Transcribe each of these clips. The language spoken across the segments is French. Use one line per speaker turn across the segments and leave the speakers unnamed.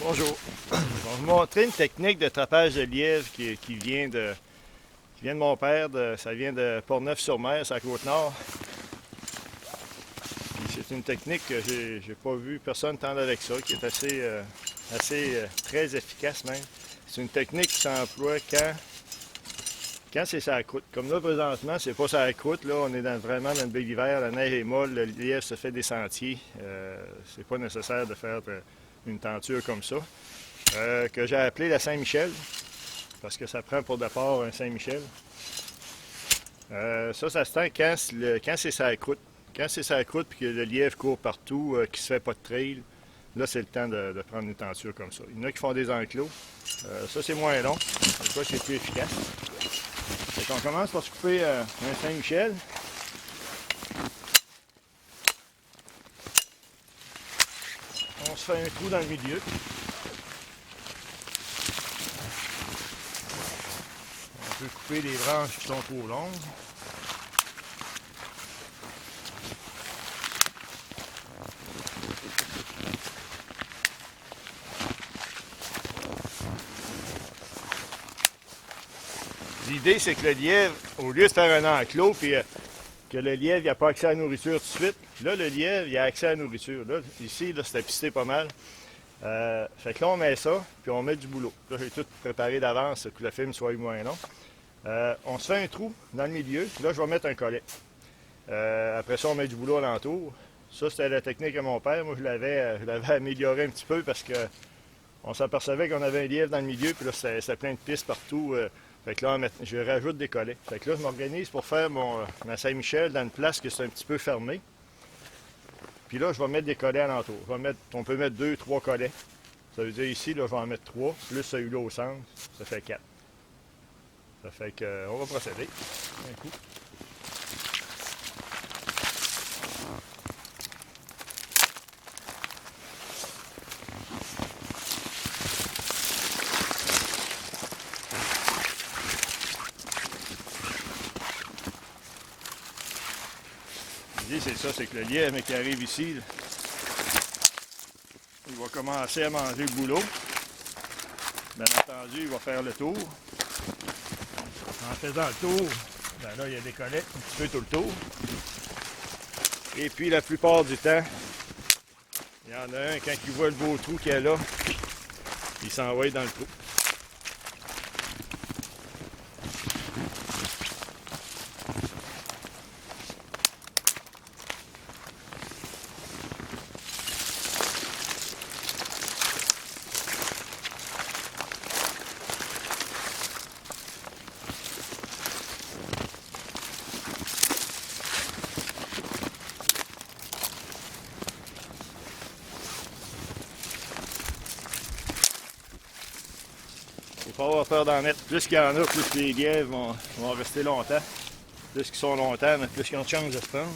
Bonjour. Je vais vous montrer une technique de trapage de lièvre qui vient de mon père. Ça vient de Portneuf-sur-Mer, c'est à Côte-Nord. C'est une technique que j'ai pas vu personne tendre avec ça, qui est assez très efficace même. C'est une technique qui s'emploie quand c'est sur la croûte. Comme là, présentement, c'est pas sur la croûte. Là, on est vraiment dans le bel hiver, la neige est molle, le lièvre se fait des sentiers. C'est pas nécessaire de faire une tenture comme ça. Que j'ai appelé la Saint-Michel, parce que ça prend pour départ un Saint-Michel. Ça se tend quand c'est sur la croûte. Quand c'est sur la croûte et que le lièvre court partout, qu'il ne se fait pas de trail, là, c'est le temps de prendre une tenture comme ça. Il y en a qui font des enclos. Ça, c'est moins long. C'est quoi, c'est plus efficace. Donc, on commence par se couper un Saint-Michel. On se fait un trou dans le milieu. On peut couper les branches qui sont trop longues. L'idée, c'est que le lièvre, au lieu de faire un enclos, puis que le lièvre n'a pas accès à la nourriture tout de suite, là, le lièvre, il a accès à la nourriture. Là, ici, là, c'est pisté pas mal. Fait que là, on met ça, puis on met du boulot. Là, j'ai tout préparé d'avance pour que le film soit moins long. On se fait un trou dans le milieu, puis là, je vais mettre un collet. Après ça, on met du boulot alentour. Ça, c'était la technique de mon père. Moi, je l'avais amélioré un petit peu parce que on s'apercevait qu'on avait un lièvre dans le milieu, puis là, c'était plein de pistes partout. Fait que là, je rajoute des collets. Fait que là, je m'organise pour faire ma Saint-Michel dans une place que c'est un petit peu fermé. Puis là, je vais mettre des collets alentour. On peut mettre 2, 3 collets. Ça veut dire ici, là, je vais en mettre 3, plus celui-là au centre, ça fait 4. Ça fait que, on va procéder. Un coup. L'idée, c'est ça, c'est que le lièvre qui arrive ici, là, il va commencer à manger le boulot. Bien entendu, il va faire le tour. En faisant le tour, ben là, il y a des collets un petit peu tout le tour. Et puis, la plupart du temps, il y en a un, quand il voit le beau trou qu'il y a là, il s'envoie dans le trou. Il faut pas avoir peur d'en mettre. Plus qu'il y en a, plus les lièvres vont rester longtemps. Plus qu'ils sont longtemps, mais plus ils ont de chance de se prendre.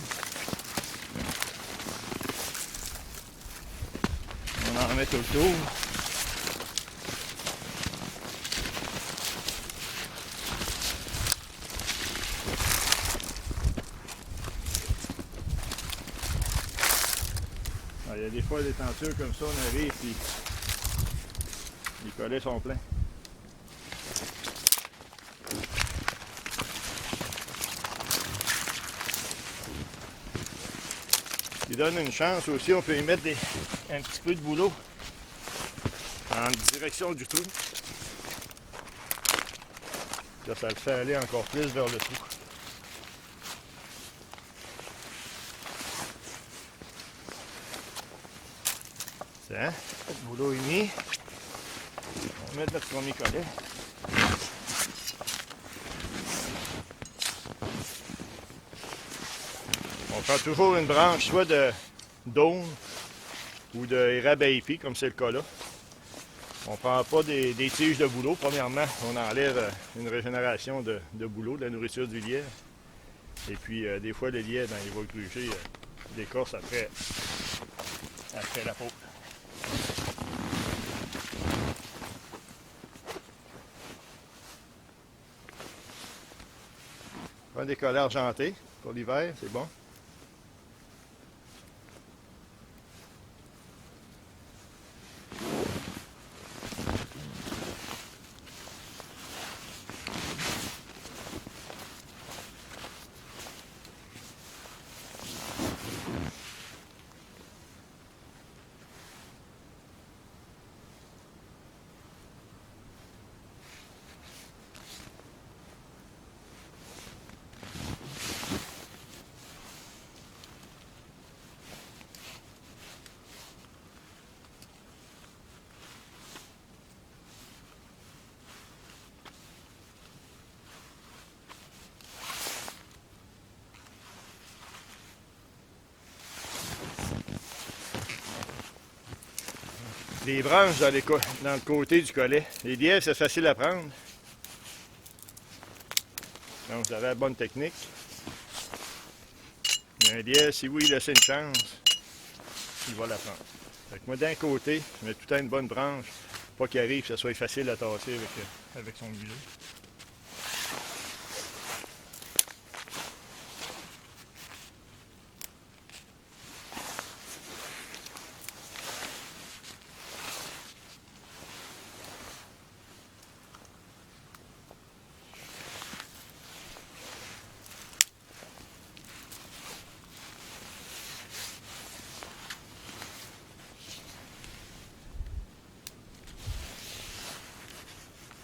On en met tout le tour. Alors, il y a des fois des tentures comme ça, on arrive et les collets sont pleins. Il donne une chance aussi, on peut y mettre un petit peu de boulot en direction du trou. Là, ça le fait aller encore plus vers le trou. Tiens, le boulot est mis. On va mettre notre premier collet. On prend toujours une branche soit de d'aume ou de érable à épis, comme c'est le cas là. On ne prend pas des tiges de bouleau. Premièrement, on enlève une régénération de bouleau, de la nourriture du lièvre. Et puis, des fois, le lièvre, il va gruger l'écorce après la peau. On prend des collets argentés pour l'hiver, c'est bon. les branches dans le côté du collet. Les lièvres, c'est facile à prendre. Donc, vous avez la bonne technique. Mais un lièvre, si vous lui laissez une chance, il va la prendre. Fait que moi, d'un côté, je mets tout le temps une bonne branche, pas qu'il arrive que ça soit facile à tasser avec son museau.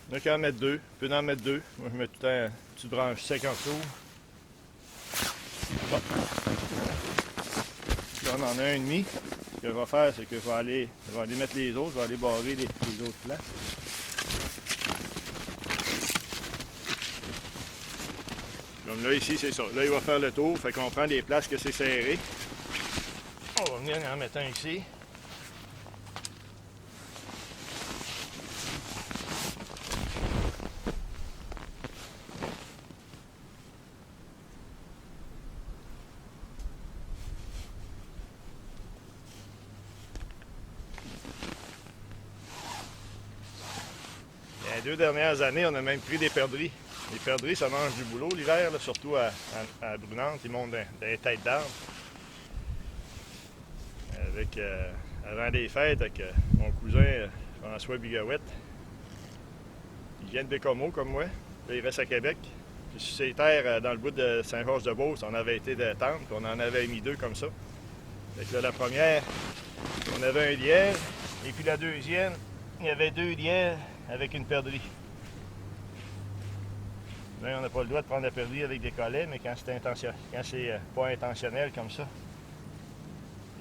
Il n'y a qu'à en mettre deux. Tu peux en mettre deux. Moi, je mets tout le temps une petite branche sec en dessous. Bon. Là, on en a un demi. Ce que je vais faire, c'est que je vais aller mettre les autres. Je vais aller barrer les autres plants. Comme là, ici, c'est ça. Là, il va faire le tour. Fait qu'on prend des places que c'est serré. On va venir en mettre un ici. Les 2 dernières années, on a même pris des perdrix. Les perdrix, ça mange du boulot l'hiver, surtout à Brunante. Ils montent dans les têtes d'arbres. Avant les fêtes, avec mon cousin François Bigouette. Il vient de Bécomo, comme moi. Là, il reste à Québec. Puis sur ces terres, dans le bout de Saint-Georges-de-Beauce, on avait été de tente, puis on en avait mis 2 comme ça. Fait que là, la première, on avait un lièvre. Et puis la deuxième, il y avait 2 lièvres avec une perdrix. Là, on n'a pas le droit de prendre la perdrix avec des collets, mais quand c'est pas intentionnel comme ça,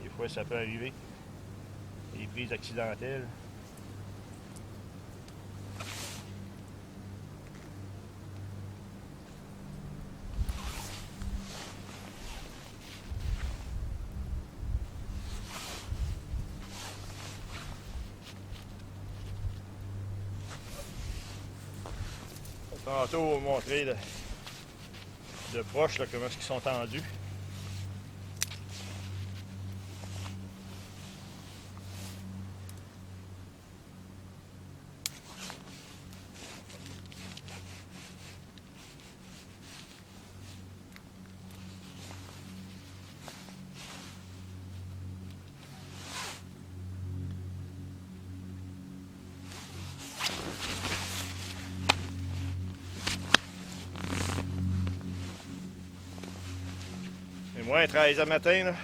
des fois ça peut arriver. Des prises accidentelles. Tantôt, on va vous montrer de proche là, comment ils sont tendus. Moins 13 à matin, là.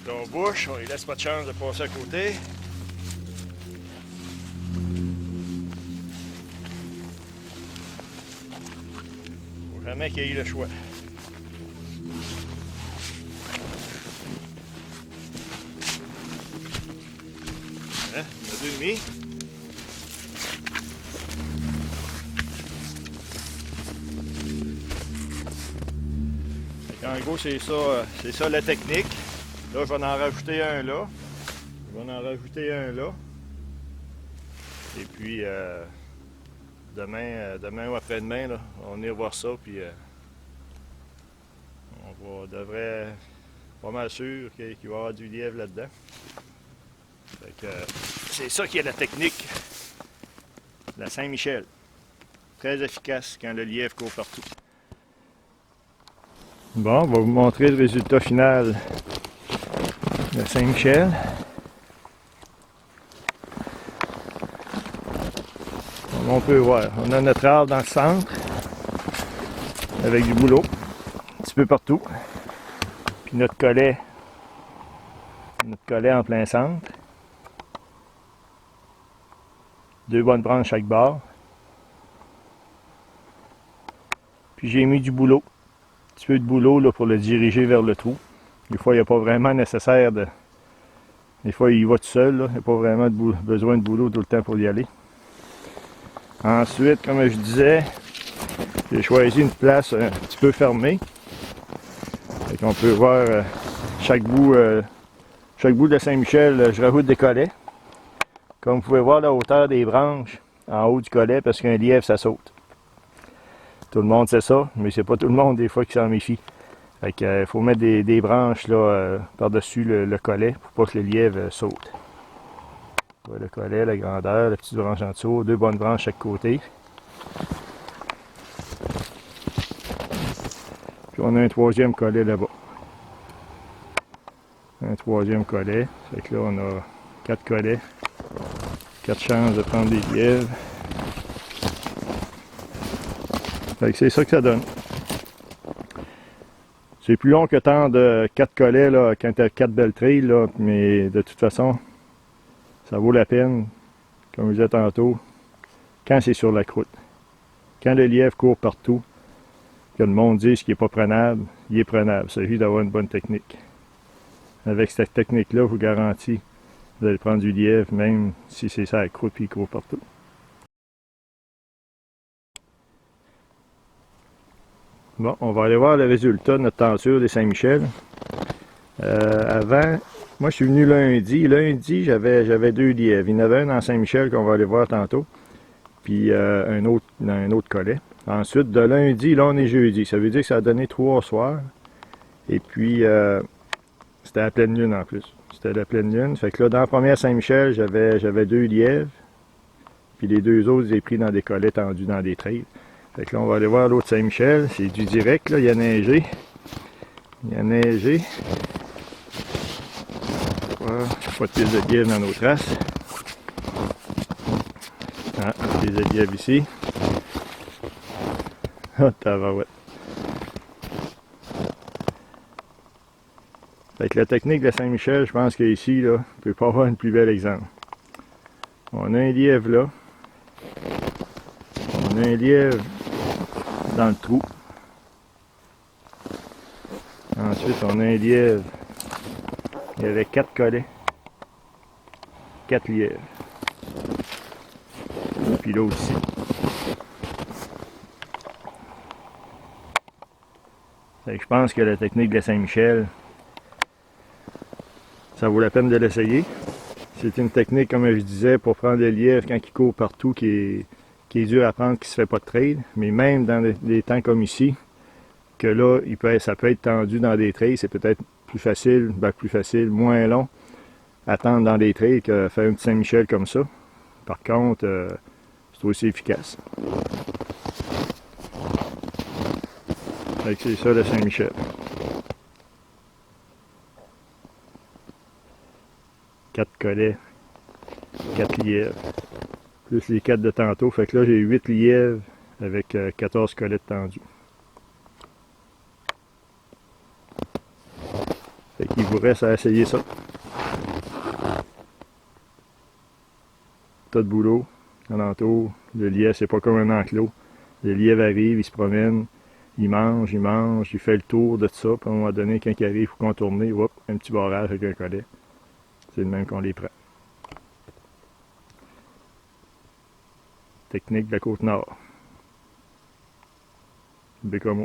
Là, on bouche, on ne laisse pas de chance de passer à côté. Faut jamais qu'il y ait le choix. Hein? On a 2,5. En gros, c'est ça la technique. Là, je vais en rajouter un là. Je vais en rajouter un là. Et puis, demain ou après-demain, là, on va voir ça. Puis, devrait pas mal sûr qu'il va y avoir du lièvre là-dedans. C'est ça qui est la technique de la Saint-Michel. Très efficace quand le lièvre court partout. Bon, on va vous montrer le résultat final de Saint-Michel. On peut voir, on a notre arbre dans le centre avec du boulot, un petit peu partout. Puis notre collet en plein centre. 2 bonnes branches chaque bord. Puis j'ai mis du boulot. Un petit peu de boulot là, pour le diriger vers le trou. Des fois, il n'y a pas vraiment nécessaire de... Des fois, il va tout seul. Là. Il n'y a pas vraiment besoin de boulot tout le temps pour y aller. Ensuite, comme je disais, j'ai choisi une place un petit peu fermée. On peut voir chaque bout de Saint-Michel, je rajoute des collets. Comme vous pouvez voir la hauteur des branches en haut du collet, parce qu'un lièvre, ça saute. Tout le monde sait ça, mais c'est pas tout le monde des fois qui s'en méfie. Fait que, faut mettre des branches là, par-dessus le collet pour pas que le lièvre saute. Le collet, la grandeur, la petite branche en dessous, deux bonnes branches à chaque côté. Puis on a un troisième collet là-bas. Un troisième collet. Fait que là, on a 4 collets. 4 chances de prendre des lièvres. Fait que c'est ça que ça donne. C'est plus long que tant de 4 collets là, quand tu as 4 belles trilles, là, mais de toute façon, ça vaut la peine, comme je disais tantôt, quand c'est sur la croûte. Quand le lièvre court partout, que le monde dise qu'il n'est pas prenable, il est prenable. Il s'agit d'avoir une bonne technique. Avec cette technique-là, je vous garantis, vous allez prendre du lièvre, même si c'est ça la croûte et il court partout. Bon, on va aller voir le résultat de notre tenture des Saint-Michel. Avant, moi je suis venu lundi. Lundi, j'avais 2 lièvres. Il y en avait un dans Saint-Michel qu'on va aller voir tantôt, puis un autre collet. Ensuite, de lundi, là on est jeudi. Ça veut dire que ça a donné 3 soirs. Et puis, c'était la pleine lune en plus. C'était la pleine lune. Fait que là, dans la première Saint-Michel, j'avais 2 lièvres. Puis les 2 autres, je les ai pris dans des collets tendus dans des trails. Fait que là, on va aller voir l'autre Saint-Michel. C'est du direct, là. Il a neigé. Il a neigé. Voilà. Pas de pièces de lièvre dans nos traces. Ah, des pièces de lièvre ici. Ah, tabarouette. Fait que la technique de Saint-Michel, je pense qu'ici, là, on ne peut pas avoir un plus bel exemple. On a un lièvre là. On a un lièvre dans le trou. Ensuite, on a un lièvre. Il y avait 4 collets. 4 lièvres. Et puis l'autre ici. Fait que je pense que la technique de Saint-Michel, ça vaut la peine de l'essayer. C'est une technique, comme je disais, pour prendre le lièvre quand il court partout, qui est dur à prendre, qui ne se fait pas de trail. Mais même dans des temps comme ici, que là, ça peut être tendu dans des trails, c'est peut-être plus facile, moins long, à tendre dans des trails que faire un petit Saint-Michel comme ça. Par contre, c'est aussi efficace. Fait que c'est ça le Saint-Michel. 4 collets, 4 lièvres, plus les 4 de tantôt. Fait que là, j'ai 8 lièvres avec 14 collets tendus. Fait qu'il vous reste à essayer ça. Tas de boulot, alentour. Le lièvre, c'est pas comme un enclos. Le lièvre arrive, il se promène, il mange, il fait le tour de ça. Puis à un moment donné, quand il arrive, il faut contourner, hop, un petit barrage avec un collet. C'est le même qu'on les prend. Technique de la Côte-Nord. Bécomo.